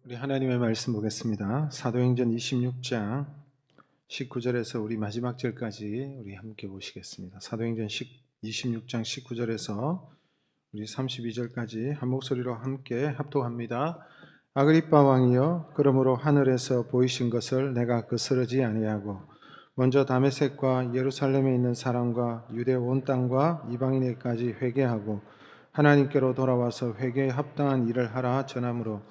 우리 하나님의 말씀 보겠습니다. 사도행전 26장 19절에서 우리 마지막 절까지 우리 함께 보시겠습니다. 사도행전 26장 19절에서 우리 32절까지 한 목소리로 함께 합독합니다. 아그리빠 왕이여, 그러므로 하늘에서 보이신 것을 내가 거스르지 아니하고 먼저 다메섹과 예루살렘에 있는 사람과 유대 온 땅과 이방인에까지 회개하고 하나님께로 돌아와서 회개에 합당한 일을 하라 전하므로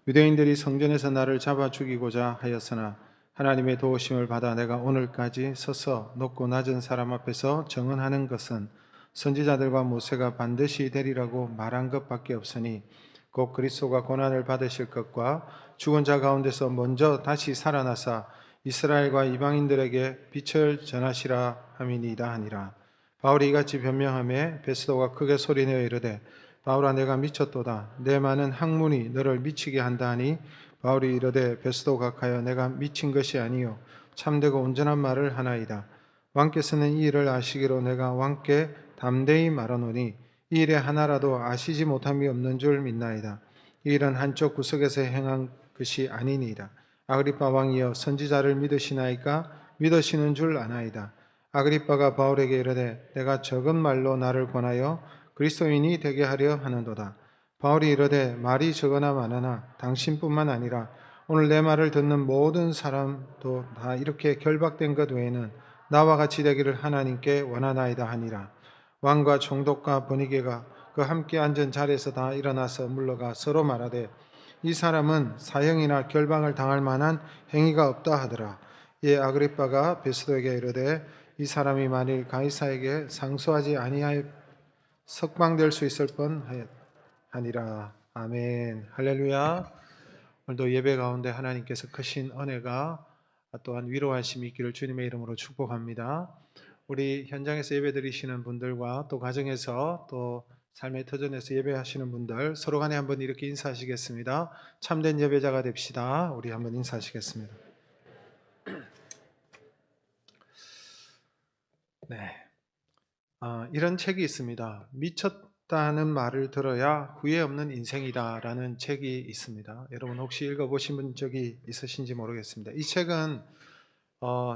유대인들이 성전에서 나를 잡아 죽이고자 하였으나 하나님의 도우심을 받아 내가 오늘까지 서서 높고 낮은 사람 앞에서 증언하는 것은 선지자들과 모세가 반드시 되리라고 말한 것밖에 없으니 곧 그리스도가 고난을 받으실 것과 죽은 자 가운데서 먼저 다시 살아나사 이스라엘과 이방인들에게 빛을 전하시라 함이니이다 하니라. 바울이 이같이 변명하며 베스도가 크게 소리내어 이르되 바울아, 내가 미쳤도다. 내 많은 학문이 너를 미치게 한다 하니 바울이 이르되 베스도 각하여 내가 미친 것이 아니요 참되고 온전한 말을 하나이다. 왕께서는 이 일을 아시기로 내가 왕께 담대히 말하노니 이 일에 하나라도 아시지 못함이 없는 줄 믿나이다. 이 일은 한쪽 구석에서 행한 것이 아니니이다. 아그리빠 왕이여, 선지자를 믿으시나이까? 믿으시는 줄 아나이다. 아그리빠가 바울에게 이르되 내가 적은 말로 나를 권하여 그리스도인이 되게 하려 하는도다. 바울이 이르되 말이 적으나 많으나 당신뿐만 아니라 오늘 내 말을 듣는 모든 사람도 다 이렇게 결박된 것 외에는 나와 같이 되기를 하나님께 원하나이다 하니라. 왕과 총독과 번이게가 그 함께 앉은 자리에서 다 일어나서 물러가 서로 말하되 이 사람은 사형이나 결박을 당할 만한 행위가 없다 하더라. 이에 아그리빠가 베스도에게 이르되 이 사람이 만일 가이사에게 상소하지 아니하여 석방될 수 있을 뻔하니라. 아멘. 할렐루야. 오늘도 예배 가운데 하나님께서 크신 은혜가 또한 위로하심이 있기를 주님의 이름으로 축복합니다. 우리 현장에서 예배 드리시는 분들과 또 가정에서 또 삶의 터전에서 예배하시는 분들 서로 간에 한번 이렇게 인사하시겠습니다. 참된 예배자가 됩시다. 우리 한번 인사하시겠습니다. 네. 이런 책이 있습니다. 미쳤다는 말을 들어야 후회 없는 인생이다 라는 책이 있습니다. 여러분 혹시 읽어보신 적이 있으신지 모르겠습니다. 이 책은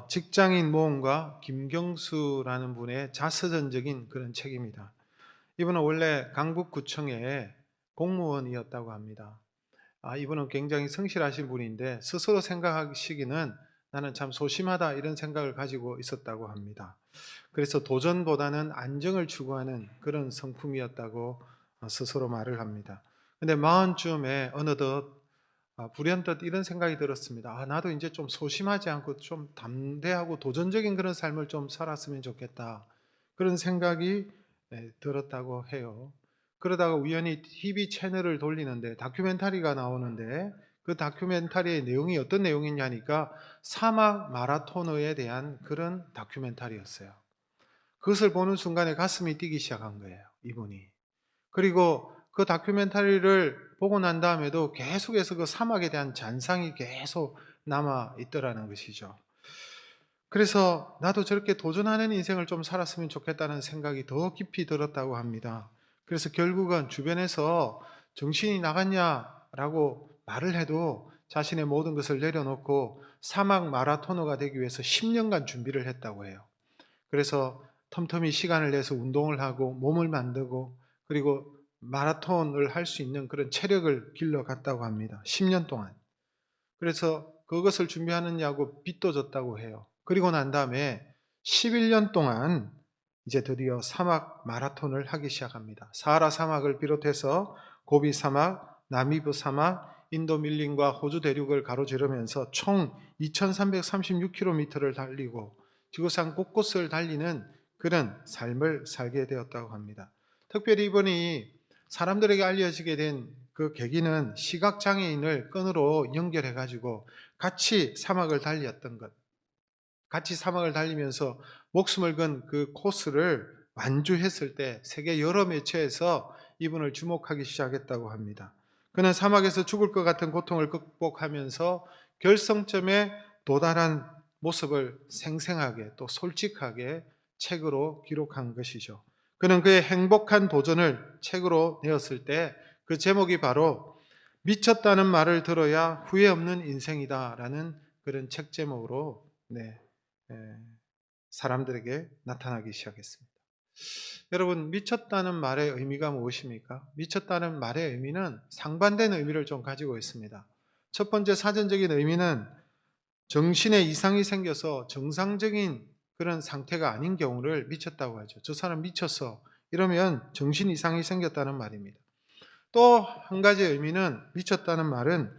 직장인 모험가 김경수라는 분의 자서전적인 그런 책입니다. 이분은 원래 강북구청의 공무원이었다고 합니다. 이분은 굉장히 성실하신 분인데 스스로 생각하시기는 나는 참 소심하다 이런 생각을 가지고 있었다고 합니다. 그래서 도전보다는 안정을 추구하는 그런 성품이었다고 스스로 말을 합니다. 근데 마흔쯤에 어느덧 불현듯 이런 생각이 들었습니다. 나도 이제 좀 소심하지 않고 좀 담대하고 도전적인 그런 삶을 좀 살았으면 좋겠다. 그런 생각이 들었다고 해요. 그러다가 우연히 TV 채널을 돌리는데 다큐멘터리가 나오는데 그 다큐멘터리의 내용이 어떤 내용이냐니까 사막 마라토너에 대한 그런 다큐멘터리였어요. 그것을 보는 순간에 가슴이 뛰기 시작한 거예요, 이분이. 그리고 그 다큐멘터리를 보고 난 다음에도 계속해서 그 사막에 대한 잔상이 계속 남아 있더라는 것이죠. 그래서 나도 저렇게 도전하는 인생을 좀 살았으면 좋겠다는 생각이 더 깊이 들었다고 합니다. 그래서 결국은 주변에서 정신이 나갔냐라고 말을 해도 자신의 모든 것을 내려놓고 사막 마라토너가 되기 위해서 10년간 준비를 했다고 해요. 그래서 틈틈이 시간을 내서 운동을 하고 몸을 만들고 그리고 마라톤을 할 수 있는 그런 체력을 길러갔다고 합니다. 10년 동안. 그래서 그것을 준비하느냐고 빚도 졌다고 해요. 그리고 난 다음에 11년 동안 이제 드디어 사막 마라톤을 하기 시작합니다. 사하라 사막을 비롯해서 고비 사막, 나미브 사막, 인도 밀림과 호주 대륙을 가로지르면서 총 2336km를 달리고 지구상 곳곳을 달리는 그런 삶을 살게 되었다고 합니다. 특별히 이분이 사람들에게 알려지게 된 그 계기는 시각장애인을 끈으로 연결해가지고 같이 사막을 달렸던 것. 같이 사막을 달리면서 목숨을 건 그 코스를 완주했을 때 세계 여러 매체에서 이분을 주목하기 시작했다고 합니다. 그는 사막에서 죽을 것 같은 고통을 극복하면서 결성점에 도달한 모습을 생생하게 또 솔직하게 책으로 기록한 것이죠. 그는 그의 행복한 도전을 책으로 내었을 때 그 제목이 바로 미쳤다는 말을 들어야 후회 없는 인생이다라는 그런 책 제목으로 에, 사람들에게 나타나기 시작했습니다. 여러분, 미쳤다는 말의 의미가 무엇입니까? 미쳤다는 말의 의미는 상반된 의미를 좀 가지고 있습니다. 첫 번째 사전적인 의미는 정신에 이상이 생겨서 정상적인 그런 상태가 아닌 경우를 미쳤다고 하죠. 저 사람 미쳤어. 이러면 정신 이상이 생겼다는 말입니다. 또 한 가지 의미는 미쳤다는 말은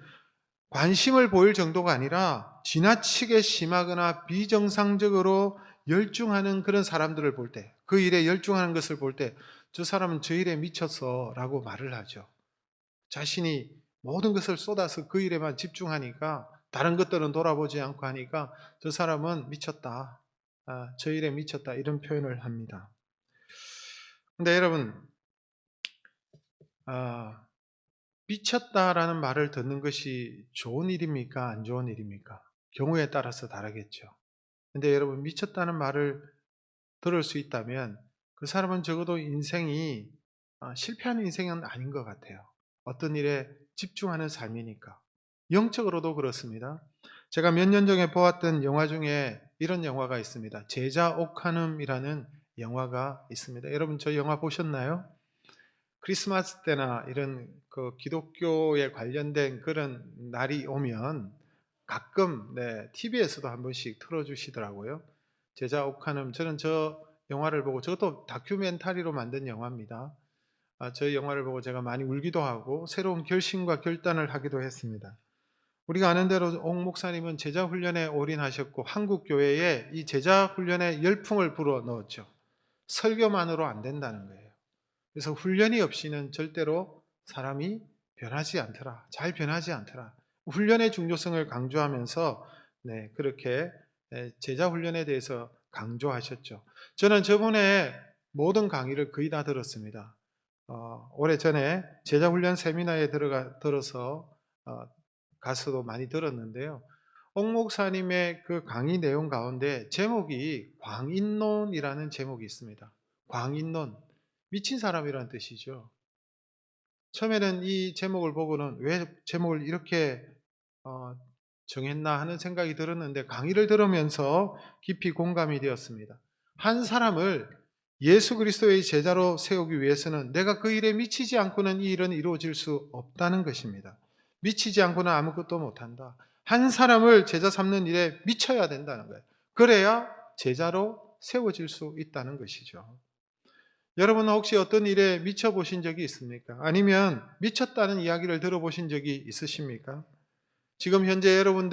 관심을 보일 정도가 아니라 지나치게 심하거나 비정상적으로 열중하는 그런 사람들을 볼 때, 그 일에 열중하는 것을 볼 때, 저 사람은 저 일에 미쳤어 라고 말을 하죠. 자신이 모든 것을 쏟아서 그 일에만 집중하니까 다른 것들은 돌아보지 않고 하니까 저 사람은 미쳤다. 저 일에 미쳤다. 이런 표현을 합니다. 근데 여러분, 아, 미쳤다라는 말을 듣는 것이 좋은 일입니까? 안 좋은 일입니까? 경우에 따라서 다르겠죠. 근데 여러분, 미쳤다는 말을 들을 수 있다면 그 사람은 적어도 인생이 실패하는 인생은 아닌 것 같아요. 어떤 일에 집중하는 삶이니까. 영적으로도 그렇습니다. 제가 몇 년 전에 보았던 영화 중에 이런 영화가 있습니다. 제자 옥하눔이라는 영화가 있습니다. 여러분, 저 영화 보셨나요? 크리스마스 때나 이런 그 기독교에 관련된 그런 날이 오면 가끔 TV에서도 한 번씩 틀어주시더라고요. 제자 옥하눔. 저는 저 영화를 보고, 저것도 다큐멘터리로 만든 영화입니다. 저 영화를 보고 제가 많이 울기도 하고 새로운 결심과 결단을 하기도 했습니다. 우리가 아는 대로 옥 목사님은 제자 훈련에 올인하셨고 한국 교회에 이 제자 훈련에 열풍을 불어 넣었죠. 설교만으로 안 된다는 거예요. 그래서 훈련이 없이는 절대로 사람이 변하지 않더라. 잘 변하지 않더라. 훈련의 중요성을 강조하면서 그렇게 제자 훈련에 대해서 강조하셨죠. 저는 저번에 모든 강의를 거의 다 들었습니다. 오래전에 제자 훈련 세미나에 들어서 가서도 많이 들었는데요. 옥 목사님의 그 강의 내용 가운데 제목이 광인론이라는 제목이 있습니다. 광인론. 미친 사람이라는 뜻이죠. 처음에는 이 제목을 보고는 왜 제목을 이렇게 정했나 하는 생각이 들었는데 강의를 들으면서 깊이 공감이 되었습니다. 한 사람을 예수 그리스도의 제자로 세우기 위해서는 내가 그 일에 미치지 않고는 이 일은 이루어질 수 없다는 것입니다. 미치지 않고는 아무것도 못한다. 한 사람을 제자 삼는 일에 미쳐야 된다는 거예요. 그래야 제자로 세워질 수 있다는 것이죠. 여러분은 혹시 어떤 일에 미쳐보신 적이 있습니까? 아니면 미쳤다는 이야기를 들어보신 적이 있으십니까? 지금 현재 여러분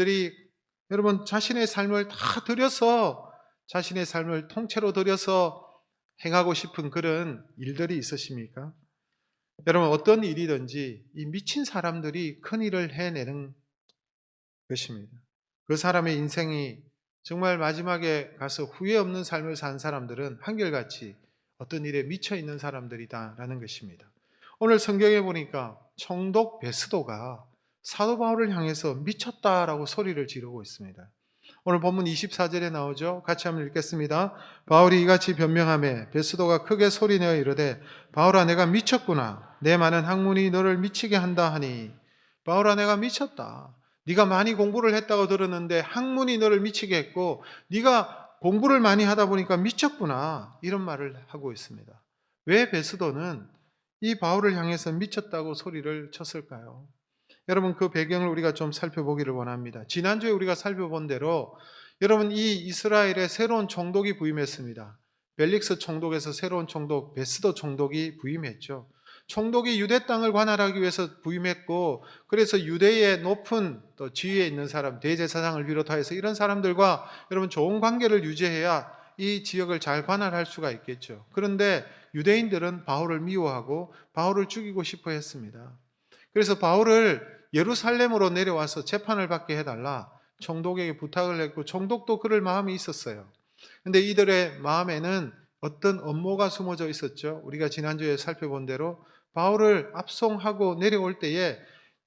자신의 삶을 다 들여서 자신의 삶을 통째로 들여서 행하고 싶은 그런 일들이 있으십니까? 여러분 어떤 일이든지 이 미친 사람들이 큰 일을 해내는 것입니다. 그 사람의 인생이 정말 마지막에 가서 후회 없는 삶을 산 사람들은 한결같이 어떤 일에 미쳐 있는 사람들이다라는 것입니다. 오늘 성경에 보니까 총독 베스도가 사도 바울을 향해서 미쳤다라고 소리를 지르고 있습니다. 오늘 본문 24절에 나오죠. 같이 한번 읽겠습니다. 바울이 이같이 변명하며 베스도가 크게 소리내어 이르되 바울아 내가 미쳤구나. 내 많은 학문이 너를 미치게 한다 하니. 바울아 내가 미쳤다. 네가 많이 공부를 했다고 들었는데 학문이 너를 미치게 했고 네가 공부를 많이 하다 보니까 미쳤구나. 이런 말을 하고 있습니다. 왜 베스도는 이 바울을 향해서 미쳤다고 소리를 쳤을까요? 여러분 그 배경을 우리가 좀 살펴보기를 원합니다. 지난주에 우리가 살펴본 대로 여러분 이 이스라엘에 새로운 총독이 부임했습니다. 벨릭스 총독에서 새로운 총독 베스도 총독이 부임했죠. 총독이 유대 땅을 관할하기 위해서 부임했고 그래서 유대의 높은 또 지위에 있는 사람 대제사장을 비롯하여서 이런 사람들과 여러분 좋은 관계를 유지해야 이 지역을 잘 관할할 수가 있겠죠. 그런데 유대인들은 바울을 미워하고 바울을 죽이고 싶어 했습니다. 그래서 바울을 예루살렘으로 내려와서 재판을 받게 해달라 총독에게 부탁을 했고 총독도 그럴 마음이 있었어요. 그런데 이들의 마음에는 어떤 업무가 숨어져 있었죠. 우리가 지난주에 살펴본 대로 바울을 압송하고 내려올 때에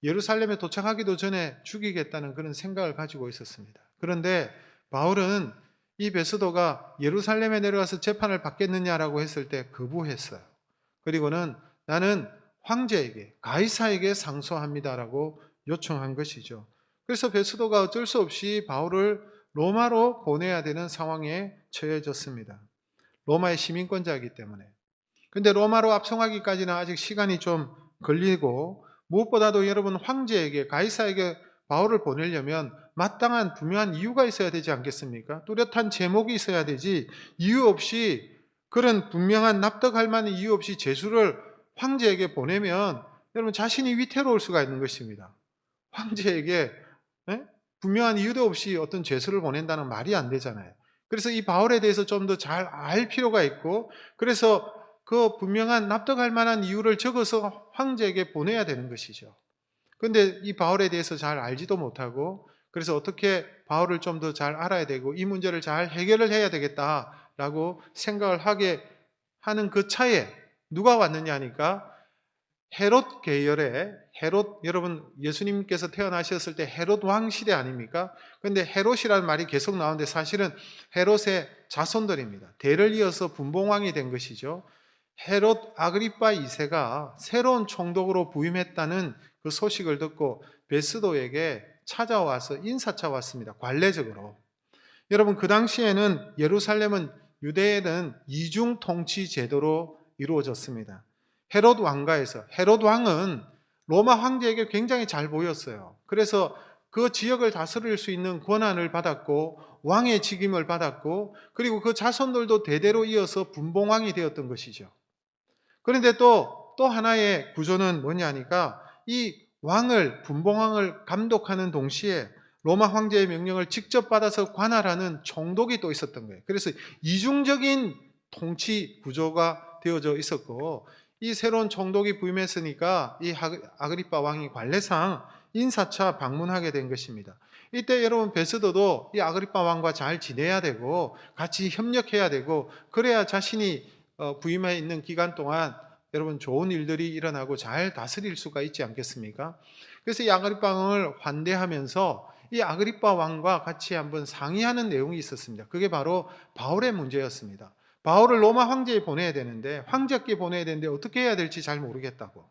예루살렘에 도착하기도 전에 죽이겠다는 그런 생각을 가지고 있었습니다. 그런데 바울은 이 베스도가 예루살렘에 내려와서 재판을 받겠느냐라고 했을 때 거부했어요. 그리고는 나는 황제에게, 가이사에게 상소합니다라고 요청한 것이죠. 그래서 베스도가 어쩔 수 없이 바울을 로마로 보내야 되는 상황에 처해졌습니다. 로마의 시민권자이기 때문에. 근데 로마로 압송하기까지는 아직 시간이 좀 걸리고, 무엇보다도 여러분, 황제에게, 가이사에게 바울을 보내려면 마땅한 분명한 이유가 있어야 되지 않겠습니까? 뚜렷한 제목이 있어야 되지, 이유 없이, 그런 분명한 납득할 만한 이유 없이 제수를 황제에게 보내면 여러분 자신이 위태로울 수가 있는 것입니다. 황제에게 예? 분명한 이유도 없이 어떤 죄수를 보낸다는 말이 안 되잖아요. 그래서 이 바울에 대해서 좀 더 잘 알 필요가 있고, 그래서 그 분명한 납득할 만한 이유를 적어서 황제에게 보내야 되는 것이죠. 그런데 이 바울에 대해서 잘 알지도 못하고, 그래서 어떻게 바울을 좀 더 잘 알아야 되고 이 문제를 잘 해결을 해야 되겠다라고 생각을 하게 하는 그 차에 누가 왔느냐 하니까, 헤롯 계열의 헤롯, 여러분 예수님께서 태어나셨을 때 헤롯 왕 시대 아닙니까? 그런데 헤롯이라는 말이 계속 나오는데 사실은 헤롯의 자손들입니다. 대를 이어서 분봉왕이 된 것이죠. 헤롯 아그리파 2세가 새로운 총독으로 부임했다는 그 소식을 듣고 베스도에게 찾아와서 인사차 왔습니다. 관례적으로. 여러분, 그 당시에는 예루살렘은, 유대에는 이중 통치 제도로 이루어졌습니다. 헤롯 왕가에서, 헤롯 왕은 로마 황제에게 굉장히 잘 보였어요. 그래서 그 지역을 다스릴 수 있는 권한을 받았고 왕의 직임을 받았고, 그리고 그 자손들도 대대로 이어서 분봉왕이 되었던 것이죠. 그런데 또 하나의 구조는 뭐냐니까, 이 왕을, 분봉왕을 감독하는 동시에 로마 황제의 명령을 직접 받아서 관할하는 총독이 또 있었던 거예요. 그래서 이중적인 통치 구조가 되어져 있었고, 이 새로운 총독이 부임했으니까 이 아그리파 왕이 관례상 인사차 방문하게 된 것입니다. 이때 여러분, 베스도도 이 아그리파 왕과 잘 지내야 되고 같이 협력해야 되고, 그래야 자신이 부임해 있는 기간 동안 여러분 좋은 일들이 일어나고 잘 다스릴 수가 있지 않겠습니까? 그래서 이 아그리파 왕을 환대하면서 이 아그리파 왕과 같이 한번 상의하는 내용이 있었습니다. 그게 바로 바울의 문제였습니다. 바울을 로마 황제에 보내야 되는데, 황제께 보내야 되는데 어떻게 해야 될지 잘 모르겠다고.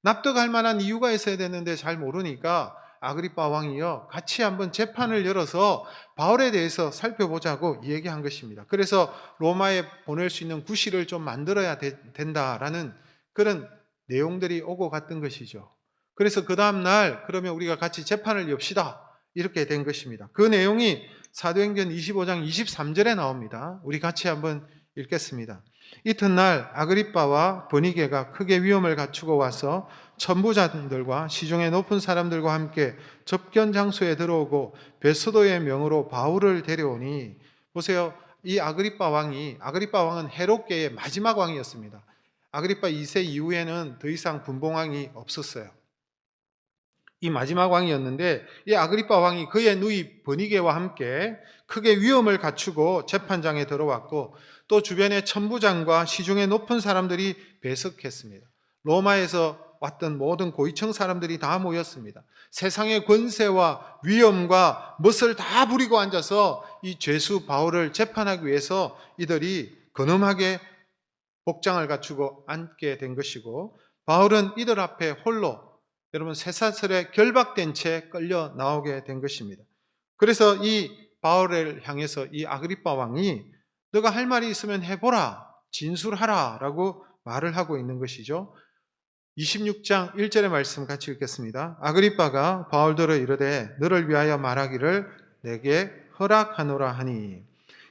납득할 만한 이유가 있어야 되는데 잘 모르니까 아그리파 왕이요, 같이 한번 재판을 열어서 바울에 대해서 살펴보자고 얘기한 것입니다. 그래서 로마에 보낼 수 있는 구실을 좀 만들어야 된다라는 그런 내용들이 오고 갔던 것이죠. 그래서 그 다음날 그러면 우리가 같이 재판을 엽시다, 이렇게 된 것입니다. 그 내용이 사도행전 25장 23절에 나옵니다. 우리 같이 한번 읽겠습니다. 이튿날 아그리빠와 버니게가 크게 위험을 갖추고 와서 천부장들과 시중의 높은 사람들과 함께 접견 장소에 들어오고 베스도의 명으로 바울을 데려오니, 보세요. 이 아그리빠 왕은 헤롯계의 마지막 왕이었습니다. 아그리빠 2세 이후에는 더 이상 분봉왕이 없었어요. 이 마지막 왕이었는데, 이 아그리빠 왕이 그의 누이 버니게와 함께 크게 위험을 갖추고 재판장에 들어왔고, 또 주변의 천부장과 시중의 높은 사람들이 배석했습니다. 로마에서 왔던 모든 고위층 사람들이 다 모였습니다. 세상의 권세와 위엄과 멋을 다 부리고 앉아서 이 죄수 바울을 재판하기 위해서 이들이 근엄하게 복장을 갖추고 앉게 된 것이고, 바울은 이들 앞에 홀로, 여러분, 쇠사슬에 결박된 채 끌려 나오게 된 것입니다. 그래서 이 바울을 향해서 이 아그리빠 왕이 너가 할 말이 있으면 해보라, 진술하라 라고 말을 하고 있는 것이죠. 26장 1절의 말씀 같이 읽겠습니다. 아그리빠가 바울더러 이르되 너를 위하여 말하기를 내게 허락하노라 하니.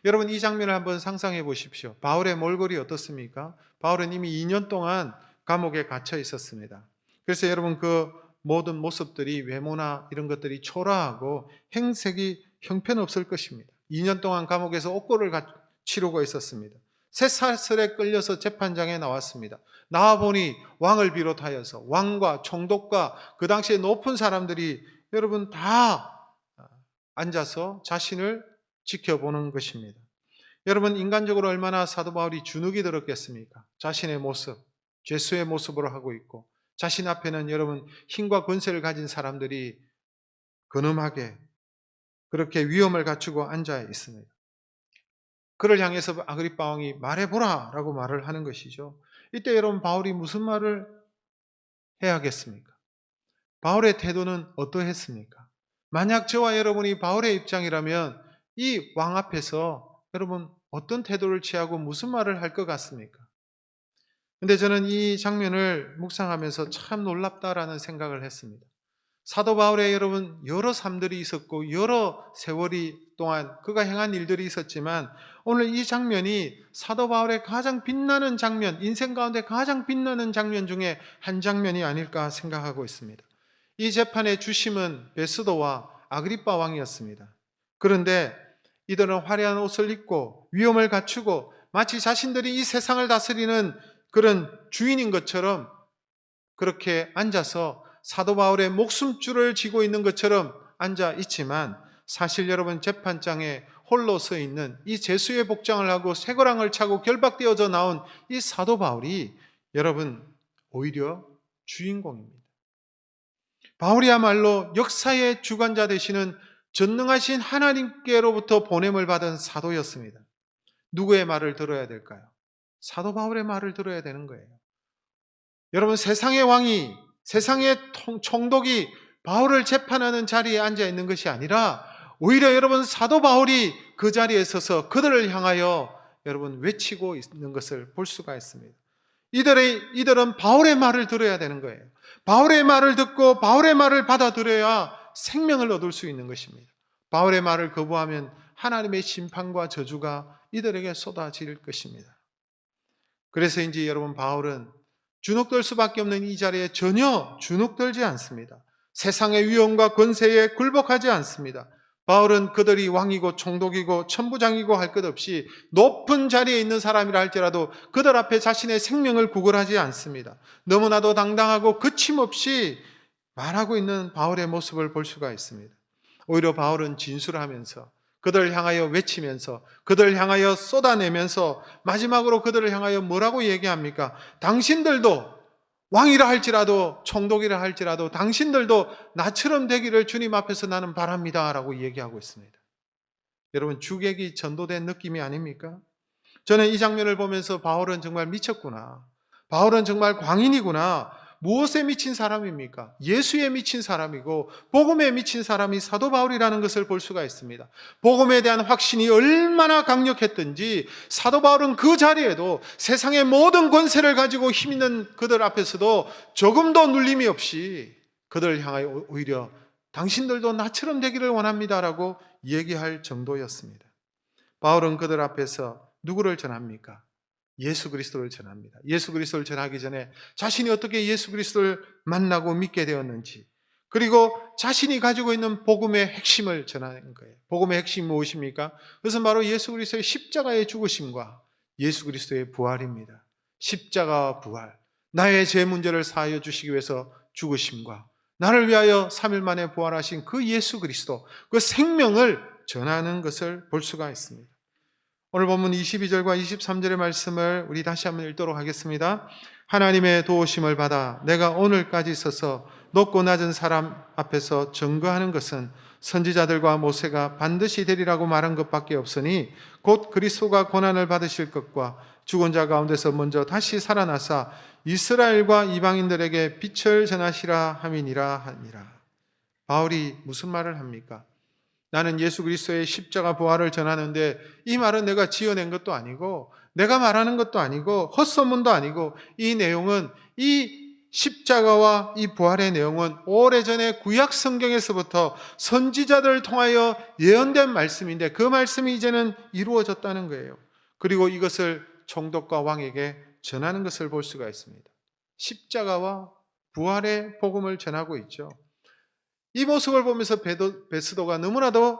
여러분, 이 장면을 한번 상상해 보십시오. 바울의 몰골이 어떻습니까? 바울은 이미 2년 동안 감옥에 갇혀 있었습니다. 그래서 여러분, 그 모든 모습들이, 외모나 이런 것들이 초라하고 행색이 형편없을 것입니다. 2년 동안 감옥에서 옥고를 치르고 있었습니다. 쇠사슬에 끌려서 재판장에 나왔습니다. 나와보니 왕을 비롯하여서 왕과 총독과 그 당시에 높은 사람들이 여러분 다 앉아서 자신을 지켜보는 것입니다. 여러분, 인간적으로 얼마나 사도 바울이 주눅이 들었겠습니까? 자신의 모습, 죄수의 모습으로 하고 있고, 자신 앞에는 여러분 힘과 권세를 가진 사람들이 근엄하게 그렇게 위엄을 갖추고 앉아 있습니다. 그를 향해서 아그리빠 왕이 말해보라 라고 말을 하는 것이죠. 이때 여러분, 바울이 무슨 말을 해야겠습니까? 바울의 태도는 어떠했습니까? 만약 저와 여러분이 바울의 입장이라면 이 왕 앞에서 여러분 어떤 태도를 취하고 무슨 말을 할 것 같습니까? 근데 저는 이 장면을 묵상하면서 참 놀랍다라는 생각을 했습니다. 사도 바울의 여러분 여러 삶들이 있었고 여러 세월이 동안 그가 행한 일들이 있었지만 오늘 이 장면이 사도 바울의 가장 빛나는 장면, 인생 가운데 가장 빛나는 장면 중에 한 장면이 아닐까 생각하고 있습니다. 이 재판의 주심은 베스도와 아그리빠 왕이었습니다. 그런데 이들은 화려한 옷을 입고 위엄을 갖추고 마치 자신들이 이 세상을 다스리는 그런 주인인 것처럼 그렇게 앉아서 사도 바울의 목숨줄을 쥐고 있는 것처럼 앉아 있지만 사실 여러분 재판장에 홀로 서 있는 이 제수의 복장을 하고 쇠고랑을 차고 결박되어져 나온 이 사도 바울이 여러분 오히려 주인공입니다. 바울이야말로 역사의 주관자 되시는 전능하신 하나님께로부터 보냄을 받은 사도였습니다. 누구의 말을 들어야 될까요? 사도 바울의 말을 들어야 되는 거예요. 여러분 세상의 왕이, 세상의 총독이 바울을 재판하는 자리에 앉아 있는 것이 아니라 오히려 여러분 사도 바울이 그 자리에 서서 그들을 향하여 여러분 외치고 있는 것을 볼 수가 있습니다. 이들은 바울의 말을 들어야 되는 거예요. 바울의 말을 듣고 바울의 말을 받아들여야 생명을 얻을 수 있는 것입니다. 바울의 말을 거부하면 하나님의 심판과 저주가 이들에게 쏟아질 것입니다. 그래서인지 여러분 바울은 주눅들 수밖에 없는 이 자리에 전혀 주눅들지 않습니다. 세상의 위엄과 권세에 굴복하지 않습니다. 바울은 그들이 왕이고 총독이고 천부장이고 할 것 없이 높은 자리에 있는 사람이라 할지라도 그들 앞에 자신의 생명을 구걸하지 않습니다. 너무나도 당당하고 거침없이 말하고 있는 바울의 모습을 볼 수가 있습니다. 오히려 바울은 진술하면서 그들을 향하여 외치면서 그들을 향하여 쏟아내면서 마지막으로 그들을 향하여 뭐라고 얘기합니까? 당신들도 왕이라 할지라도 총독이라 할지라도 당신들도 나처럼 되기를 주님 앞에서 나는 바랍니다 라고 얘기하고 있습니다. 여러분 주객이 전도된 느낌이 아닙니까? 저는 이 장면을 보면서 바울은 정말 미쳤구나. 바울은 정말 광인이구나. 무엇에 미친 사람입니까? 예수에 미친 사람이고 복음에 미친 사람이 사도 바울이라는 것을 볼 수가 있습니다. 복음에 대한 확신이 얼마나 강력했든지 사도 바울은 그 자리에도 세상의 모든 권세를 가지고 힘 있는 그들 앞에서도 조금도 눌림이 없이 그들을 향하여 오히려 당신들도 나처럼 되기를 원합니다라고 얘기할 정도였습니다. 바울은 그들 앞에서 누구를 전합니까? 예수 그리스도를 전합니다. 예수 그리스도를 전하기 전에 자신이 어떻게 예수 그리스도를 만나고 믿게 되었는지, 그리고 자신이 가지고 있는 복음의 핵심을 전하는 거예요. 복음의 핵심이 무엇입니까? 그것은 바로 예수 그리스도의 십자가의 죽으심과 예수 그리스도의 부활입니다. 십자가와 부활, 나의 죄 문제를 사하여 주시기 위해서 죽으심과 나를 위하여 3일 만에 부활하신 그 예수 그리스도, 그 생명을 전하는 것을 볼 수가 있습니다. 오늘 본문 22절과 23절의 말씀을 우리 다시 한번 읽도록 하겠습니다. 하나님의 도우심을 받아 내가 오늘까지 서서 높고 낮은 사람 앞에서 증거하는 것은 선지자들과 모세가 반드시 되리라고 말한 것밖에 없으니 곧 그리스도가 고난을 받으실 것과 죽은 자 가운데서 먼저 다시 살아나사 이스라엘과 이방인들에게 빛을 전하시라 함이니라 하니라. 바울이 무슨 말을 합니까? 나는 예수 그리스도의 십자가 부활을 전하는데 이 말은 내가 지어낸 것도 아니고 내가 말하는 것도 아니고 헛소문도 아니고 이 내용은 이 십자가와 이 부활의 내용은 오래전에 구약 성경에서부터 선지자들을 통하여 예언된 말씀인데 그 말씀이 이제는 이루어졌다는 거예요. 그리고 이것을 총독과 왕에게 전하는 것을 볼 수가 있습니다. 십자가와 부활의 복음을 전하고 있죠. 이 모습을 보면서 베스도가 너무나도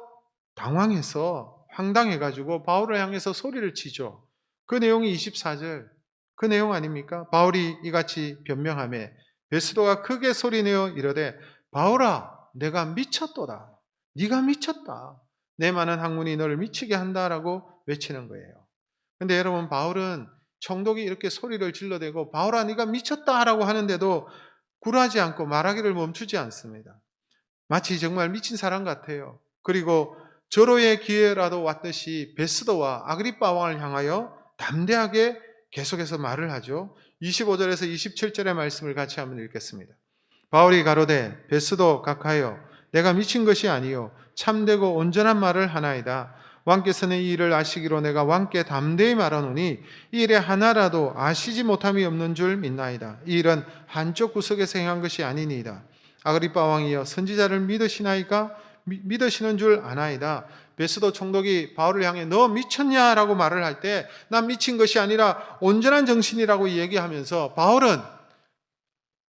당황해서 황당해가지고 바울을 향해서 소리를 치죠. 그 내용이 24절 그 내용 아닙니까? 바울이 이같이 변명하며 베스도가 크게 소리내어 이르되 바울아 내가 미쳤도다. 네가 미쳤다. 내 많은 학문이 너를 미치게 한다라고 외치는 거예요. 근데 여러분 바울은 총독이 이렇게 소리를 질러대고 바울아 네가 미쳤다라고 하는데도 굴하지 않고 말하기를 멈추지 않습니다. 마치 정말 미친 사람 같아요. 그리고 절호의 기회라도 왔듯이 베스도와 아그리빠 왕을 향하여 담대하게 계속해서 말을 하죠. 25절에서 27절의 말씀을 같이 한번 읽겠습니다. 바울이 가로되 베스도 각하여 내가 미친 것이 아니요 참되고 온전한 말을 하나이다. 왕께서는 이 일을 아시기로 내가 왕께 담대히 말하노니 이 일에 하나라도 아시지 못함이 없는 줄 믿나이다. 이 일은 한쪽 구석에서 행한 것이 아니니이다. 아그리빠 왕이여 선지자를 믿으시나이까? 믿으시는 줄 아나이다. 베스도 총독이 바울을 향해 너 미쳤냐라고 말을 할 때 난 미친 것이 아니라 온전한 정신이라고 얘기하면서 바울은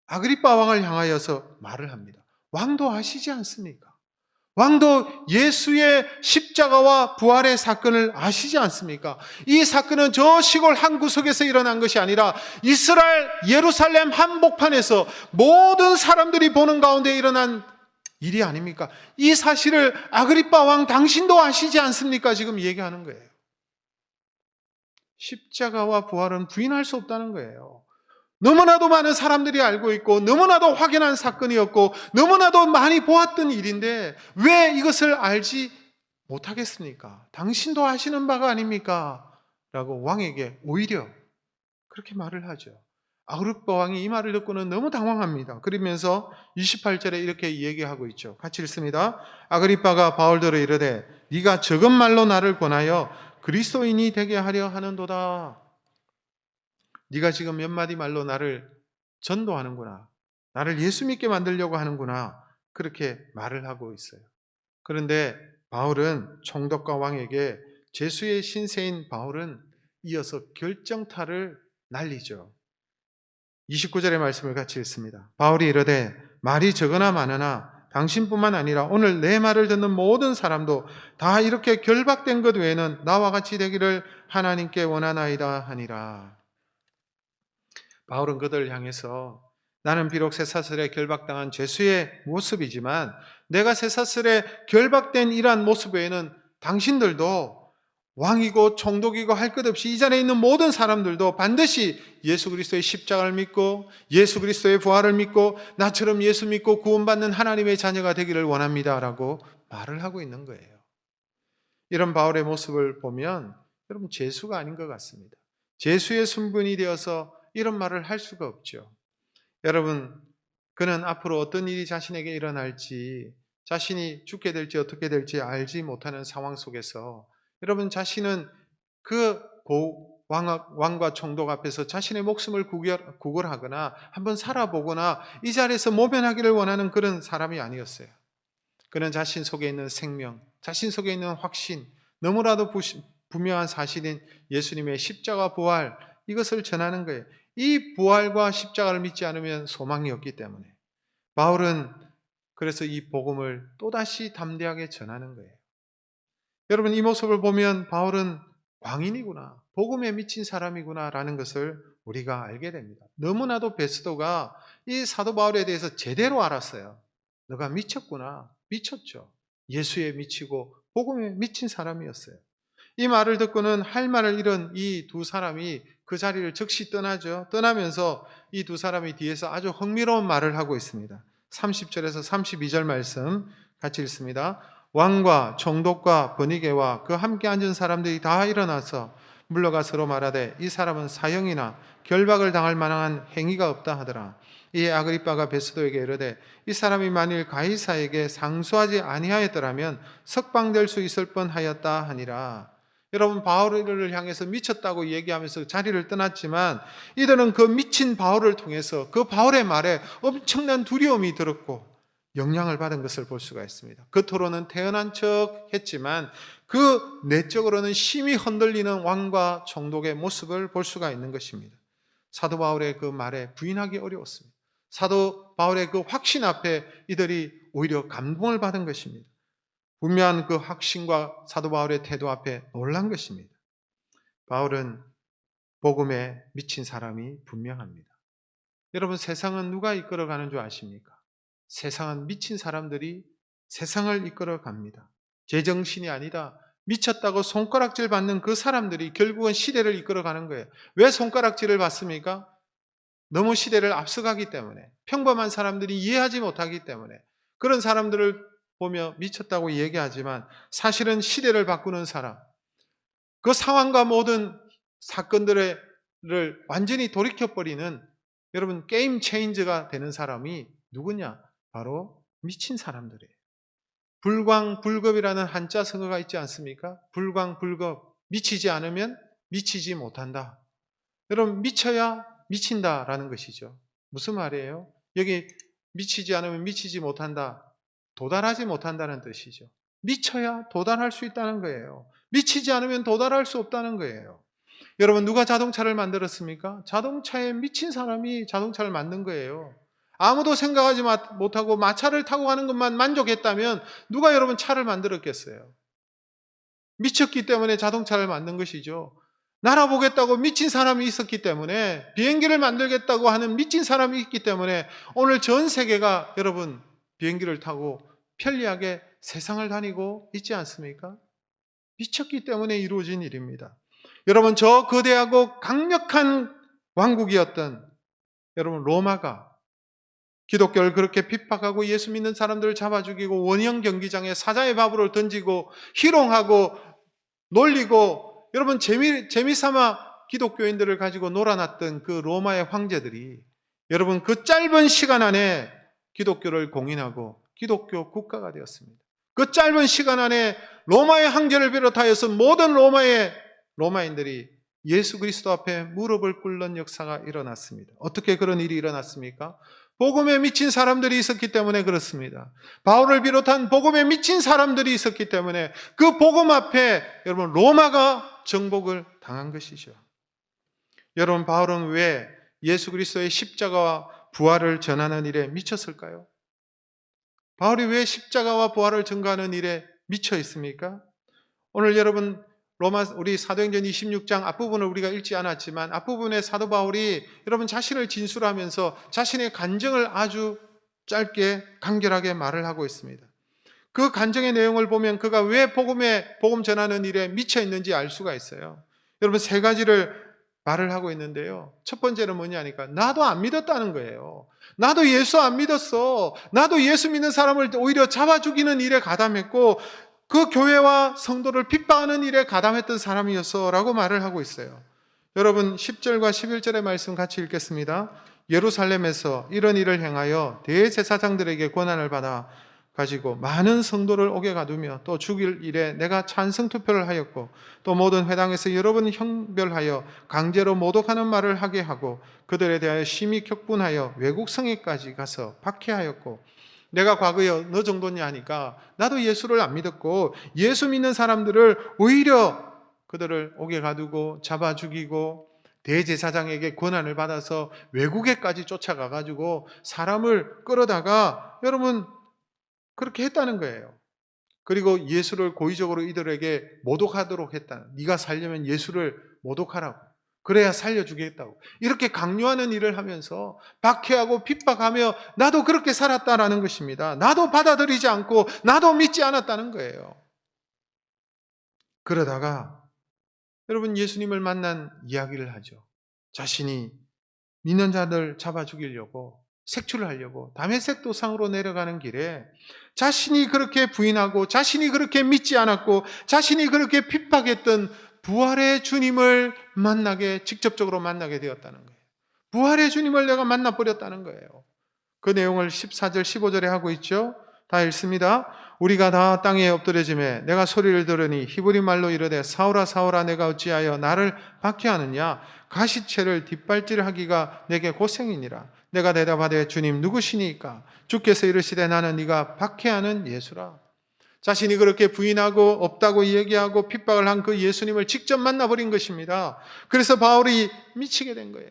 아그리빠 왕을 향하여서 말을 합니다. 왕도 아시지 않습니까? 왕도 예수의 십자가와 부활의 사건을 아시지 않습니까? 이 사건은 저 시골 한 구석에서 일어난 것이 아니라 이스라엘 예루살렘 한복판에서 모든 사람들이 보는 가운데 일어난 일이 아닙니까? 이 사실을 아그리빠 왕 당신도 아시지 않습니까? 지금 얘기하는 거예요. 십자가와 부활은 부인할 수 없다는 거예요. 너무나도 많은 사람들이 알고 있고 너무나도 확연한 사건이었고 너무나도 많이 보았던 일인데 왜 이것을 알지 못하겠습니까? 당신도 아시는 바가 아닙니까? 라고 왕에게 오히려 그렇게 말을 하죠. 아그리빠 왕이 이 말을 듣고는 너무 당황합니다. 그러면서 28절에 이렇게 얘기하고 있죠. 같이 읽습니다. 아그리빠가 바울더러 이르되 네가 적은 말로 나를 권하여 그리스도인이 되게 하려 하는도다. 네가 지금 몇 마디 말로 나를 전도하는구나. 나를 예수 믿게 만들려고 하는구나. 그렇게 말을 하고 있어요. 그런데 바울은 총독과 왕에게 제수의 신세인 바울은 이어서 결정타를 날리죠. 29절의 말씀을 같이 읽습니다. 바울이 이르되 말이 적으나 많으나 당신뿐만 아니라 오늘 내 말을 듣는 모든 사람도 다 이렇게 결박된 것 외에는 나와 같이 되기를 하나님께 원하나이다 하니라. 바울은 그들을 향해서 나는 비록 쇠사슬에 결박당한 죄수의 모습이지만 내가 쇠사슬에 결박된 이러한 모습 외에는 당신들도 왕이고 총독이고 할 것 없이 이 자리에 있는 모든 사람들도 반드시 예수 그리스도의 십자가를 믿고 예수 그리스도의 부활을 믿고 나처럼 예수 믿고 구원받는 하나님의 자녀가 되기를 원합니다라고 말을 하고 있는 거예요. 이런 바울의 모습을 보면 여러분 죄수가 아닌 것 같습니다. 죄수의 순분이 되어서 이런 말을 할 수가 없죠. 여러분, 그는 앞으로 어떤 일이 자신에게 일어날지, 자신이 죽게 될지 어떻게 될지 알지 못하는 상황 속에서 여러분 자신은 그 왕과 총독 앞에서 자신의 목숨을 구걸하거나 한번 살아보거나 이 자리에서 모면하기를 원하는 그런 사람이 아니었어요. 그는 자신 속에 있는 생명, 자신 속에 있는 확신, 너무나도 분명한 사실인 예수님의 십자가 부활, 이것을 전하는 거예요. 이 부활과 십자가를 믿지 않으면 소망이 없기 때문에 바울은 그래서 이 복음을 또다시 담대하게 전하는 거예요. 여러분 이 모습을 보면 바울은 광인이구나, 복음에 미친 사람이구나 라는 것을 우리가 알게 됩니다. 너무나도 베스도가 이 사도 바울에 대해서 제대로 알았어요. 너가 미쳤구나. 미쳤죠. 예수에 미치고 복음에 미친 사람이었어요. 이 말을 듣고는 할 말을 잃은 이 두 사람이 그 자리를 즉시 떠나죠. 떠나면서 이 두 사람이 뒤에서 아주 흥미로운 말을 하고 있습니다. 30절에서 32절 말씀 같이 읽습니다. 왕과 총독과 번이게와 그 함께 앉은 사람들이 다 일어나서 물러가 서로 말하되 이 사람은 사형이나 결박을 당할 만한 행위가 없다 하더라. 이에 아그리빠가 베스도에게 이르되 이 사람이 만일 가이사에게 상소하지 아니하였더라면 석방될 수 있을 뻔하였다 하니라. 여러분 바울을 향해서 미쳤다고 얘기하면서 자리를 떠났지만 이들은 그 미친 바울을 통해서 그 바울의 말에 엄청난 두려움이 들었고 영향을 받은 것을 볼 수가 있습니다. 겉으로는 태연한 척 했지만 그 내적으로는 심히 흔들리는 왕과 총독의 모습을 볼 수가 있는 것입니다. 사도 바울의 그 말에 부인하기 어려웠습니다. 사도 바울의 그 확신 앞에 이들이 오히려 감동을 받은 것입니다. 분명한 그 확신과 사도 바울의 태도 앞에 놀란 것입니다. 바울은 복음에 미친 사람이 분명합니다. 여러분 세상은 누가 이끌어가는 줄 아십니까? 세상은 미친 사람들이 세상을 이끌어갑니다. 제정신이 아니다. 미쳤다고 손가락질 받는 그 사람들이 결국은 시대를 이끌어가는 거예요. 왜 손가락질을 받습니까? 너무 시대를 앞서가기 때문에, 평범한 사람들이 이해하지 못하기 때문에 그런 사람들을 보며 미쳤다고 얘기하지만 사실은 시대를 바꾸는 사람, 그 상황과 모든 사건들의 완전히 돌이켜버리는 여러분 게임 체인저가 되는 사람이 누구냐? 바로 미친 사람들이에요. 불광불급이라는 한자 성어가 있지 않습니까? 불광불급, 미치지 않으면 미치지 못한다. 여러분 미쳐야 미친다라는 것이죠. 무슨 말이에요? 여기 미치지 않으면 미치지 못한다. 도달하지 못한다는 뜻이죠. 미쳐야 도달할 수 있다는 거예요. 미치지 않으면 도달할 수 없다는 거예요. 여러분 누가 자동차를 만들었습니까? 자동차에 미친 사람이 자동차를 만든 거예요. 아무도 생각하지 못하고 마차를 타고 가는 것만 만족했다면 누가 여러분 차를 만들었겠어요? 미쳤기 때문에 자동차를 만든 것이죠. 날아보겠다고 미친 사람이 있었기 때문에, 비행기를 만들겠다고 하는 미친 사람이 있기 때문에 오늘 전 세계가 여러분 비행기를 타고 편리하게 세상을 다니고 있지 않습니까? 미쳤기 때문에 이루어진 일입니다. 여러분 저 거대하고 강력한 왕국이었던 여러분 로마가 기독교를 그렇게 핍박하고 예수 믿는 사람들을 잡아 죽이고 원형 경기장에 사자의 밥으로 던지고 희롱하고 놀리고 여러분 재미삼아 기독교인들을 가지고 놀아놨던 그 로마의 황제들이 여러분 그 짧은 시간 안에 기독교를 공인하고 기독교 국가가 되었습니다. 그 짧은 시간 안에 로마의 황제를 비롯하여서 모든 로마인들이 예수 그리스도 앞에 무릎을 꿇는 역사가 일어났습니다. 어떻게 그런 일이 일어났습니까? 복음에 미친 사람들이 있었기 때문에 그렇습니다. 바울을 비롯한 복음에 미친 사람들이 있었기 때문에 그 복음 앞에 여러분 로마가 정복을 당한 것이죠. 여러분 바울은 왜 예수 그리스도의 십자가와 부활을 전하는 일에 미쳤을까요? 바울이 왜 십자가와 부활을 전가하는 일에 미쳐 있습니까? 오늘 여러분 우리 사도행전 26장 앞부분을 우리가 읽지 않았지만 앞부분에 사도 바울이 여러분 자신을 진술하면서 자신의 간증을 아주 짧게 간결하게 말을 하고 있습니다. 그 간증의 내용을 보면 그가 왜 복음 전하는 일에 미쳐 있는지 알 수가 있어요. 여러분 세 가지를 말을 하고 있는데요. 첫 번째는 뭐냐니까 나도 안 믿었다는 거예요. 나도 예수 안 믿었어. 나도 예수 믿는 사람을 오히려 잡아 죽이는 일에 가담했고 그 교회와 성도를 핍박하는 일에 가담했던 사람이었어 라고 말을 하고 있어요. 여러분 10절과 11절의 말씀 같이 읽겠습니다. 예루살렘에서 이런 일을 행하여 대제사장들에게 권한을 받아 가지고 많은 성도를 옥에 가두며 또 죽일 일에 내가 찬성 투표를 하였고 또 모든 회당에서 여러 번 형별하여 강제로 모독하는 말을 하게 하고 그들에 대하여 심히 격분하여 외국 성에까지 가서 박해하였고 내가 과거에 어느 정도냐 하니까 나도 예수를 안 믿었고 예수 믿는 사람들을 오히려 그들을 옥에 가두고 잡아 죽이고 대제사장에게 권한을 받아서 외국에까지 쫓아가 가지고 사람을 끌어다가 여러분 그렇게 했다는 거예요. 그리고 예수를 고의적으로 이들에게 모독하도록 했다. 네가 살려면 예수를 모독하라고. 그래야 살려주겠다고. 이렇게 강요하는 일을 하면서 박해하고 핍박하며 나도 그렇게 살았다라는 것입니다. 나도 받아들이지 않고 나도 믿지 않았다는 거예요. 그러다가 여러분 예수님을 만난 이야기를 하죠. 자신이 믿는 자들 잡아 죽이려고 색출을 하려고 다메섹 도상으로 내려가는 길에 자신이 그렇게 부인하고 자신이 그렇게 믿지 않았고 자신이 그렇게 핍박했던 부활의 주님을 직접적으로 만나게 되었다는 거예요. 부활의 주님을 내가 만나버렸다는 거예요. 그 내용을 14절 15절에 하고 있죠. 다 읽습니다. 우리가 다 땅에 엎드려지매 내가 소리를 들으니 히브리 말로 이르되 사울아 사울아 내가 어찌하여 나를 박해하느냐 가시채를 뒷발질하기가 내게 고생이니라. 내가 대답하되 주님 누구시니까? 주께서 이르시되 나는 네가 박해하는 예수라. 자신이 그렇게 부인하고 없다고 얘기하고 핍박을 한 그 예수님을 직접 만나버린 것입니다. 그래서 바울이 미치게 된 거예요.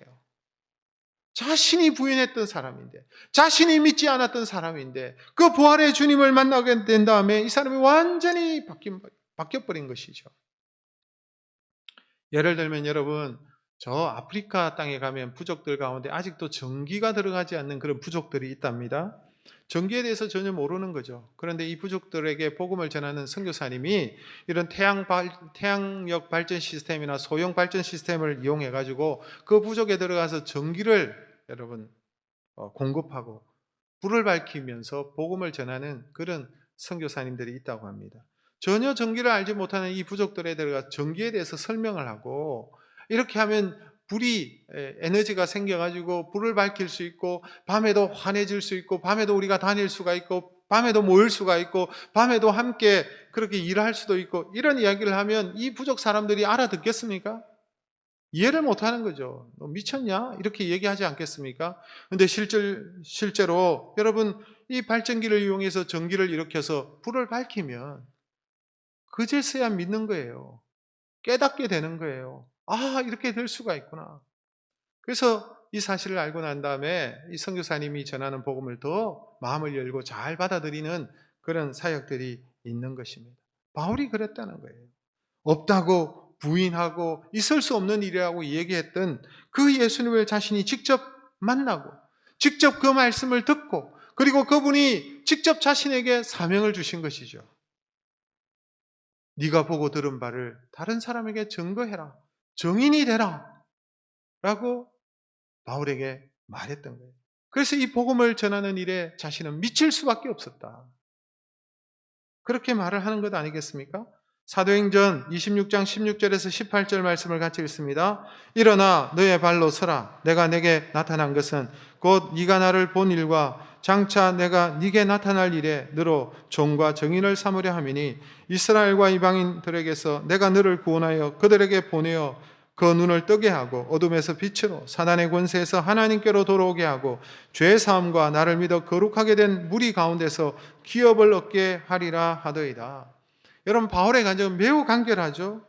자신이 부인했던 사람인데, 자신이 믿지 않았던 사람인데 그 부활의 주님을 만나게 된 다음에 이 사람이 완전히 바뀌어버린 것이죠. 예를 들면 여러분 저 아프리카 땅에 가면 부족들 가운데 아직도 전기가 들어가지 않는 그런 부족들이 있답니다. 전기에 대해서 전혀 모르는 거죠. 그런데 이 부족들에게 복음을 전하는 선교사님이 이런 태양력 발전 시스템이나 소형 발전 시스템을 이용해 가지고 그 부족에 들어가서 전기를 여러분 공급하고 불을 밝히면서 복음을 전하는 그런 선교사님들이 있다고 합니다. 전혀 전기를 알지 못하는 이 부족들에 들어가 전기에 대해서 설명을 하고 이렇게 하면 불이 에너지가 생겨가지고 불을 밝힐 수 있고, 밤에도 환해질 수 있고, 밤에도 우리가 다닐 수가 있고, 밤에도 모일 수가 있고, 밤에도 함께 그렇게 일할 수도 있고, 이런 이야기를 하면 이 부족 사람들이 알아듣겠습니까? 이해를 못하는 거죠. 너 미쳤냐? 이렇게 얘기하지 않겠습니까? 근데 실제로 여러분, 이 발전기를 이용해서 전기를 일으켜서 불을 밝히면 그제서야 믿는 거예요. 깨닫게 되는 거예요. 아, 이렇게 될 수가 있구나. 그래서 이 사실을 알고 난 다음에 이 선교사님이 전하는 복음을 더 마음을 열고 잘 받아들이는 그런 사역들이 있는 것입니다. 바울이 그랬다는 거예요. 없다고 부인하고 있을 수 없는 일이라고 얘기했던 그 예수님을 자신이 직접 만나고 직접 그 말씀을 듣고, 그리고 그분이 직접 자신에게 사명을 주신 것이죠. 네가 보고 들은 바를 다른 사람에게 증거해라. 증인이 되라. 라고 바울에게 말했던 거예요. 그래서 이 복음을 전하는 일에 자신은 미칠 수밖에 없었다. 그렇게 말을 하는 것 아니겠습니까? 사도행전 26장 16절에서 18절 말씀을 같이 읽습니다. 일어나 너의 발로 서라. 내가 내게 나타난 것은 곧 네가 나를 본 일과 장차 내가 네게 나타날 일에 너로 종과 증인을 삼으려 함이니, 이스라엘과 이방인들에게서 내가 너를 구원하여 그들에게 보내어 그 눈을 뜨게 하고 어둠에서 빛으로 사단의 권세에서 하나님께로 돌아오게 하고 죄 사함과 나를 믿어 거룩하게 된 무리 가운데서 기업을 얻게 하리라 하더이다. 여러분, 바울의 간증은 매우 간결하죠.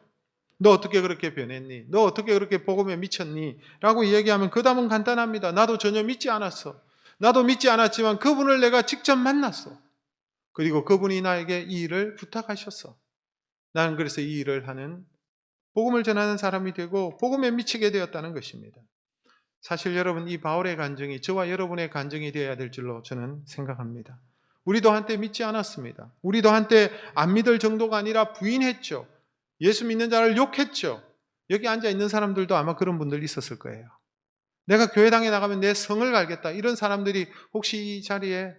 너 어떻게 그렇게 변했니? 너 어떻게 그렇게 복음에 미쳤니? 라고 이야기하면 그 답은 간단합니다. 나도 전혀 믿지 않았어. 나도 믿지 않았지만 그분을 내가 직접 만났어. 그리고 그분이 나에게 이 일을 부탁하셨어. 나는 그래서 이 일을 하는, 복음을 전하는 사람이 되고 복음에 미치게 되었다는 것입니다. 사실 여러분, 이 바울의 간증이 저와 여러분의 간증이 되어야 될 줄로 저는 생각합니다. 우리도 한때 믿지 않았습니다. 우리도 한때 안 믿을 정도가 아니라 부인했죠. 예수 믿는 자를 욕했죠. 여기 앉아 있는 사람들도 아마 그런 분들 있었을 거예요. 내가 교회당에 나가면 내 성을 갈겠다, 이런 사람들이 혹시 이 자리에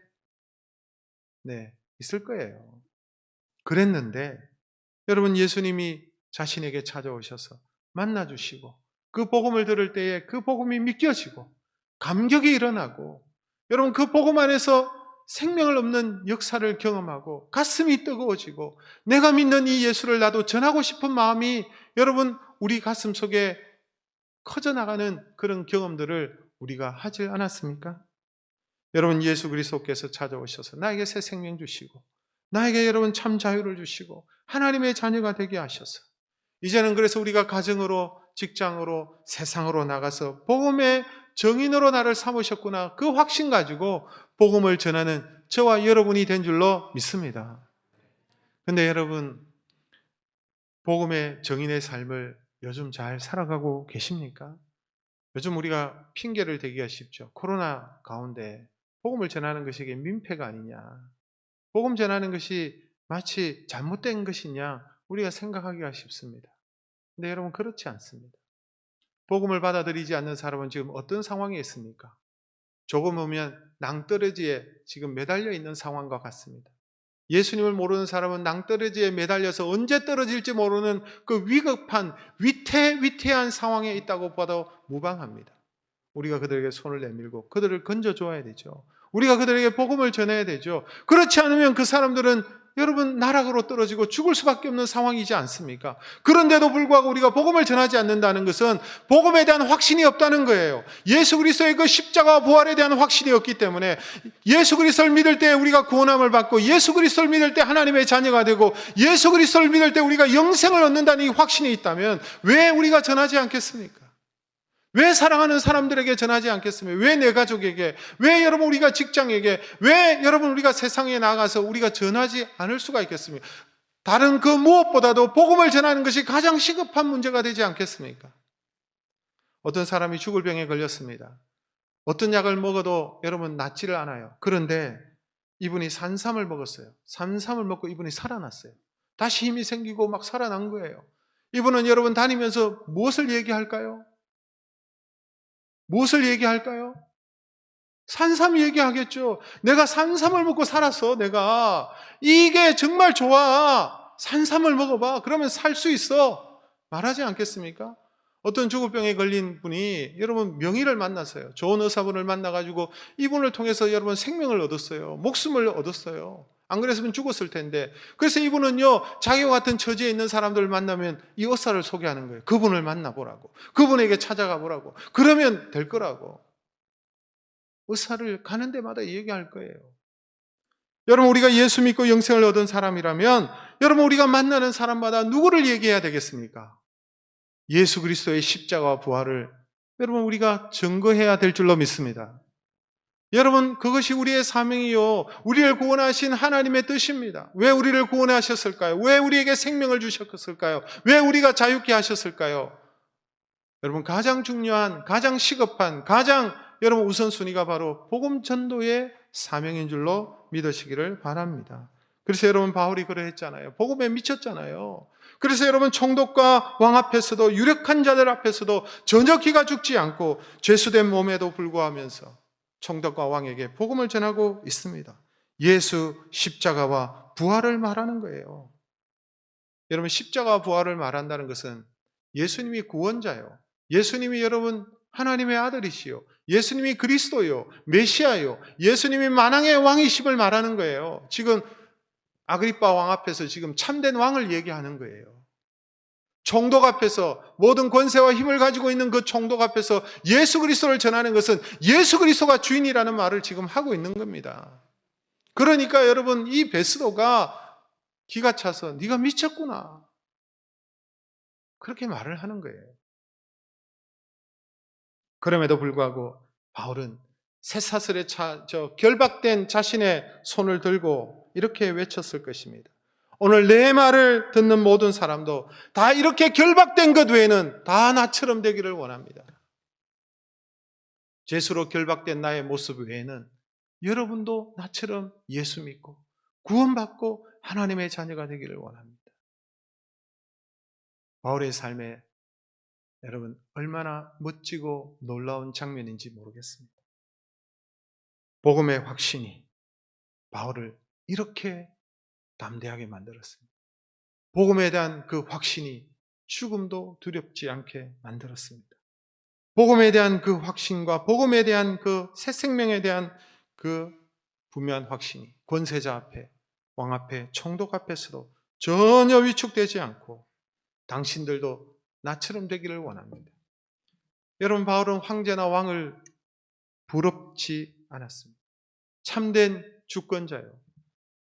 있을 거예요. 그랬는데 여러분, 예수님이 자신에게 찾아오셔서 만나주시고 그 복음을 들을 때에 그 복음이 믿겨지고 감격이 일어나고, 여러분 그 복음 안에서 생명을 얻는 역사를 경험하고 가슴이 뜨거워지고 내가 믿는 이 예수를 나도 전하고 싶은 마음이 여러분 우리 가슴 속에 커져나가는 그런 경험들을 우리가 하지 않았습니까? 여러분, 예수 그리스도께서 찾아오셔서 나에게 새 생명 주시고 나에게 여러분 참 자유를 주시고 하나님의 자녀가 되게 하셔서 이제는 그래서 우리가 가정으로, 직장으로, 세상으로 나가서 복음의 정인으로 나를 삼으셨구나, 그 확신 가지고 복음을 전하는 저와 여러분이 된 줄로 믿습니다. 그런데 여러분, 복음의 정인의 삶을 요즘 잘 살아가고 계십니까? 요즘 우리가 핑계를 대기가 쉽죠. 코로나 가운데 복음을 전하는 것이 이게 민폐가 아니냐, 복음 전하는 것이 마치 잘못된 것이냐 우리가 생각하기가 쉽습니다. 근데 여러분, 그렇지 않습니다. 복음을 받아들이지 않는 사람은 지금 어떤 상황에 있습니까? 조금 오면 낭떠러지에 지금 매달려 있는 상황과 같습니다. 예수님을 모르는 사람은 낭떠러지에 매달려서 언제 떨어질지 모르는 그 위급한 위태한 상황에 있다고 봐도 무방합니다. 우리가 그들에게 손을 내밀고 그들을 건져줘야 되죠. 우리가 그들에게 복음을 전해야 되죠. 그렇지 않으면 그 사람들은 여러분 나락으로 떨어지고 죽을 수밖에 없는 상황이지 않습니까? 그런데도 불구하고 우리가 복음을 전하지 않는다는 것은 복음에 대한 확신이 없다는 거예요. 예수 그리스도의 그 십자가와 부활에 대한 확신이 없기 때문에, 예수 그리스도를 믿을 때 우리가 구원함을 받고 예수 그리스도를 믿을 때 하나님의 자녀가 되고 예수 그리스도를 믿을 때 우리가 영생을 얻는다는 이 확신이 있다면 왜 우리가 전하지 않겠습니까? 왜 사랑하는 사람들에게 전하지 않겠습니까? 왜 내 가족에게, 왜 여러분 우리가 직장에게, 왜 여러분 우리가 세상에 나가서 우리가 전하지 않을 수가 있겠습니까? 다른 그 무엇보다도 복음을 전하는 것이 가장 시급한 문제가 되지 않겠습니까? 어떤 사람이 죽을 병에 걸렸습니다. 어떤 약을 먹어도 여러분 낫지를 않아요. 그런데 이분이 산삼을 먹었어요. 산삼을 먹고 이분이 살아났어요. 다시 힘이 생기고 막 살아난 거예요. 이분은 여러분 다니면서 무엇을 얘기할까요? 무엇을 얘기할까요? 산삼 얘기하겠죠. 내가 산삼을 먹고 살았어. 내가 이게 정말 좋아. 산삼을 먹어봐. 그러면 살 수 있어. 말하지 않겠습니까? 어떤 죽을병에 걸린 분이 여러분 명의를 만났어요. 좋은 의사분을 만나가지고 이분을 통해서 여러분 생명을 얻었어요. 목숨을 얻었어요. 안 그랬으면 죽었을 텐데. 그래서 이분은요, 자기와 같은 처지에 있는 사람들을 만나면 이 의사를 소개하는 거예요. 그분을 만나보라고. 그분에게 찾아가 보라고. 그러면 될 거라고. 의사를 가는 데마다 얘기할 거예요. 여러분, 우리가 예수 믿고 영생을 얻은 사람이라면 여러분, 우리가 만나는 사람마다 누구를 얘기해야 되겠습니까? 예수 그리스도의 십자가와 부활을 여러분, 우리가 증거해야 될 줄로 믿습니다. 여러분, 그것이 우리의 사명이요, 우리를 구원하신 하나님의 뜻입니다. 왜 우리를 구원하셨을까요? 왜 우리에게 생명을 주셨을까요? 왜 우리가 자유케 하셨을까요? 여러분, 가장 중요한, 가장 시급한, 가장 여러분 우선순위가 바로 복음 전도의 사명인 줄로 믿으시기를 바랍니다. 그래서 여러분, 바울이 그러했잖아요. 복음에 미쳤잖아요. 그래서 여러분, 총독과 왕 앞에서도, 유력한 자들 앞에서도 전혀 기가 죽지 않고 죄수된 몸에도 불구하면서 총독과 왕에게 복음을 전하고 있습니다. 예수 십자가와 부활을 말하는 거예요. 여러분, 십자가와 부활을 말한다는 것은 예수님이 구원자요, 예수님이 여러분 하나님의 아들이시요, 예수님이 그리스도요, 메시아요, 예수님이 만왕의 왕이심을 말하는 거예요. 지금 아그리빠 왕 앞에서 지금 참된 왕을 얘기하는 거예요. 총독 앞에서, 모든 권세와 힘을 가지고 있는 그 총독 앞에서 예수 그리스도를 전하는 것은 예수 그리스도가 주인이라는 말을 지금 하고 있는 겁니다. 그러니까 여러분, 이 베스도가 기가 차서 네가 미쳤구나, 그렇게 말을 하는 거예요. 그럼에도 불구하고 바울은 쇠사슬에 결박된 자신의 손을 들고 이렇게 외쳤을 것입니다. 오늘 내 말을 듣는 모든 사람도 다 이렇게 결박된 것 외에는 다 나처럼 되기를 원합니다. 죄수로 결박된 나의 모습 외에는 여러분도 나처럼 예수 믿고 구원받고 하나님의 자녀가 되기를 원합니다. 바울의 삶에 여러분, 얼마나 멋지고 놀라운 장면인지 모르겠습니다. 복음의 확신이 바울을 이렇게 담대하게 만들었습니다. 복음에 대한 그 확신이 죽음도 두렵지 않게 만들었습니다. 복음에 대한 그 확신과 복음에 대한 그 새 생명에 대한 그 분명한 확신이 권세자 앞에, 왕 앞에, 총독 앞에서도 전혀 위축되지 않고 당신들도 나처럼 되기를 원합니다. 여러분, 바울은 황제나 왕을 부럽지 않았습니다. 참된 주권자요,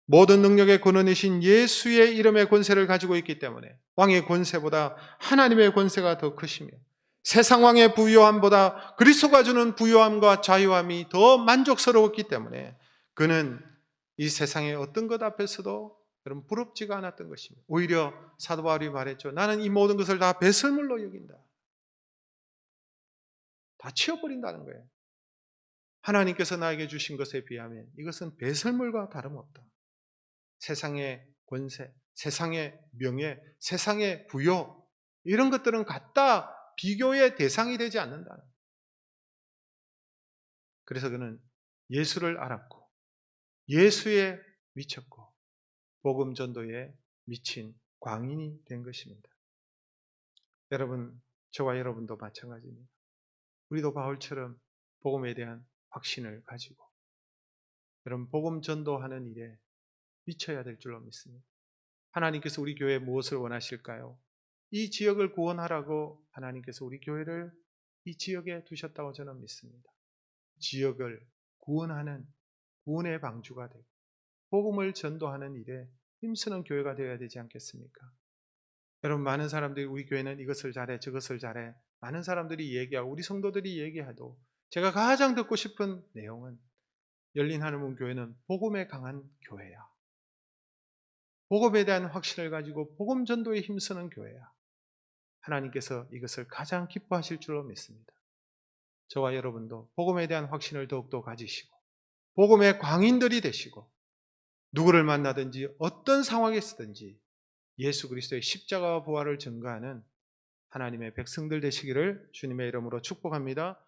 모든 능력의 근원이신 예수의 이름의 권세를 가지고 있기 때문에 왕의 권세보다 하나님의 권세가 더 크시며 세상 왕의 부요함보다 그리스도가 주는 부요함과 자유함이 더 만족스러웠기 때문에 그는 이 세상의 어떤 것 앞에서도 여러분 부럽지가 않았던 것입니다. 오히려 사도 바울이 말했죠. 나는 이 모든 것을 다 배설물로 여긴다. 다 치워버린다는 거예요. 하나님께서 나에게 주신 것에 비하면 이것은 배설물과 다름없다. 세상의 권세, 세상의 명예, 세상의 부요, 이런 것들은 갖다 비교의 대상이 되지 않는다. 그래서 그는 예수를 알았고 예수에 미쳤고 복음 전도에 미친 광인이 된 것입니다. 여러분, 저와 여러분도 마찬가지입니다. 우리도 바울처럼 복음에 대한 확신을 가지고 여러분 복음 전도하는 일에 미쳐야 될 줄로 믿습니다. 하나님께서 우리 교회에 무엇을 원하실까요? 이 지역을 구원하라고 하나님께서 우리 교회를 이 지역에 두셨다고 저는 믿습니다. 지역을 구원하는 구원의 방주가 되고 복음을 전도하는 일에 힘쓰는 교회가 되어야 되지 않겠습니까? 여러분, 많은 사람들이 우리 교회는 이것을 잘해 저것을 잘해 많은 사람들이 얘기하고 우리 성도들이 얘기해도 제가 가장 듣고 싶은 내용은 열린 하늘문 교회는 복음에 강한 교회야. 복음에 대한 확신을 가지고 복음 전도에 힘쓰는 교회야. 하나님께서 이것을 가장 기뻐하실 줄로 믿습니다. 저와 여러분도 복음에 대한 확신을 더욱더 가지시고 복음의 광인들이 되시고 누구를 만나든지 어떤 상황에 있든지 예수 그리스도의 십자가와 부활을 증거하는 하나님의 백성들 되시기를 주님의 이름으로 축복합니다.